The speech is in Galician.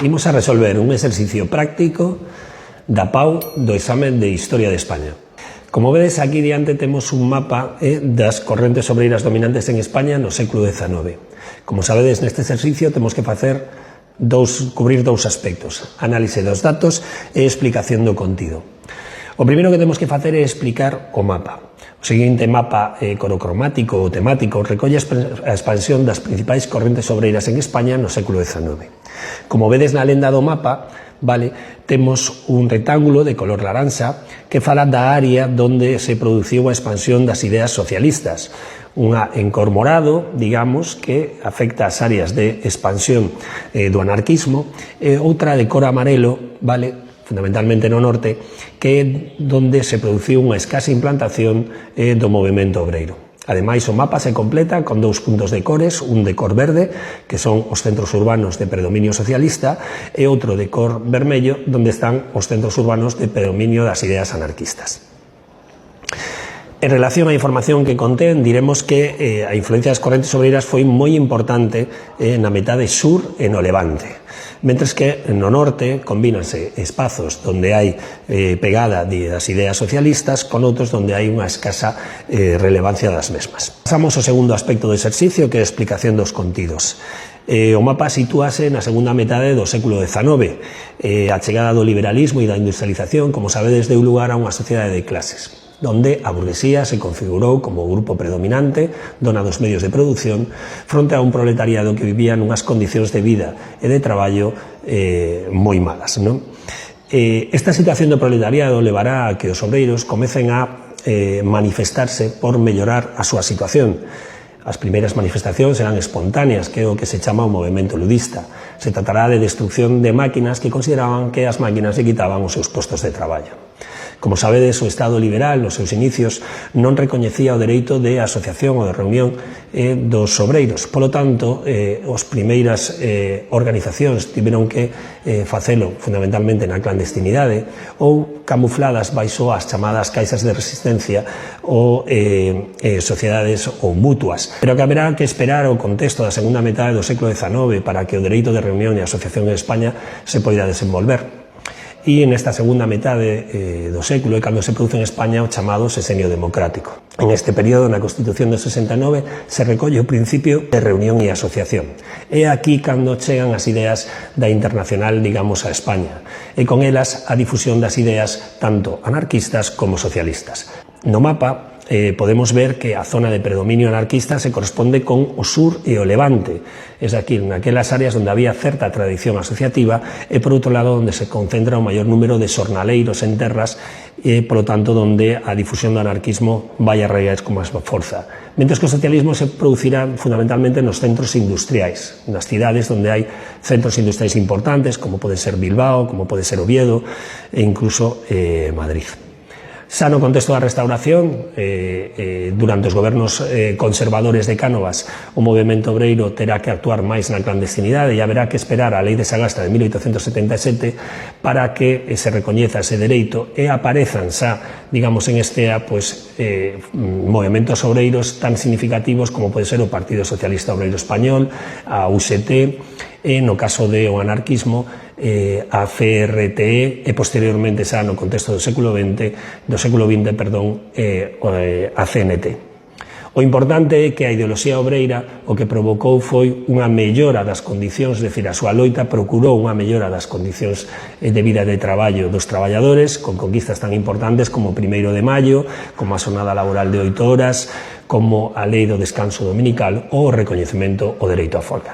Imos a resolver un exercicio práctico da PAU do examen de Historia de España. Como vedes, aquí diante temos un mapa das correntes obreiras dominantes en España no século XIX. Como sabedes, neste exercicio temos que cubrir dous aspectos: análise dos datos e explicación do contido. O primeiro que temos que facer é explicar o mapa. O seguinte mapa corocromático ou temático recolle a expansión das principais correntes obreiras en España no século XIX. Como vedes na lenda do mapa, temos un rectángulo de color laranxa que fala da área onde se produciu a expansión das ideas socialistas. Unha en cor morado, digamos, que afecta as áreas de expansión do anarquismo, e outra de cor amarelo, fundamentalmente no norte, que é onde se produciu unha escasa implantación do movemento obreiro. Ademais, o mapa se completa con dous puntos de cores, un de cor verde, que son os centros urbanos de predominio socialista, e outro de cor vermello, onde están os centros urbanos de predominio das ideas anarquistas. En relación á información que contén, diremos que a influencia das correntes obreiras foi moi importante na metade sur e no Levante, mentres que no norte combínanse espazos onde hai pegada das ideas socialistas con outros onde hai unha escasa relevancia das mesmas. Pasamos ao segundo aspecto do exercicio, que é a explicación dos contidos. O mapa sitúase na segunda metade do século XIX. A chegada do liberalismo e da industrialización, como sabedes, deu lugar a unha sociedade de clases, donde a burguesía se configurou como grupo predominante, dona dos medios de produción, fronte a un proletariado que vivía nunhas condicións de vida e de traballo moi malas. Esta situación do proletariado levará a que os obreiros comecen a manifestarse por mellorar a súa situación. As primeiras manifestacións eran espontáneas, que é o que se chama o movemento ludista. Se tratará de destrucción de máquinas que consideraban que as máquinas lle quitaban os seus postos de traballo. Como sabedes, o Estado liberal, nos seus inicios, non recoñecía o dereito de asociación ou de reunión dos obreiros. Polo tanto, as primeiras organizacións tiveron que facelo fundamentalmente na clandestinidade ou camufladas baixo as chamadas caixas de resistencia ou sociedades ou mutuas. Pero que haberá que esperar o contexto da segunda metade do século XIX para que o dereito de reunión e asociación en España se poida desenvolver. E nesta segunda metade do século é cando se produce en España o chamado sexenio democrático. En este período, na Constitución do 69, se recolle o principio de reunión e asociación. É aquí cando chegan as ideas da Internacional, digamos, a España, e con elas a difusión das ideas tanto anarquistas como socialistas. No mapa podemos ver que a zona de predominio anarquista se corresponde con o sur e o levante, es decir, naquelas áreas onde había certa tradición asociativa e, por outro lado, onde se concentra o maior número de xornaleiros en terras e, polo tanto, onde a difusión do anarquismo vai a raiar con máis forza. Mentres que o socialismo se producirá fundamentalmente nos centros industriais, nas cidades onde hai centros industriais importantes, como pode ser Bilbao, como pode ser Oviedo e incluso Madrid. Xa no contexto da restauración, durante os gobernos conservadores de Cánovas, o movemento obreiro terá que actuar máis na clandestinidade e haberá que esperar a Lei de Sagasta de 1877 para que se recoñeza ese dereito e aparezan xa, digamos, en Estea, movementos obreiros tan significativos como pode ser o Partido Socialista Obreiro Español, a UGT, e no caso do anarquismo, a CRTE e posteriormente xa no contexto do século XX, a CNT. O importante é que a ideoloxía obreira o que provocou foi unha mellora das condicións, é dicir, a súa loita procurou unha mellora das condicións de vida e de traballo dos traballadores, con conquistas tan importantes como o 1º de maio, como a xornada laboral de 8 horas, como a lei do descanso dominical ou o recoñecemento ao dereito á folga.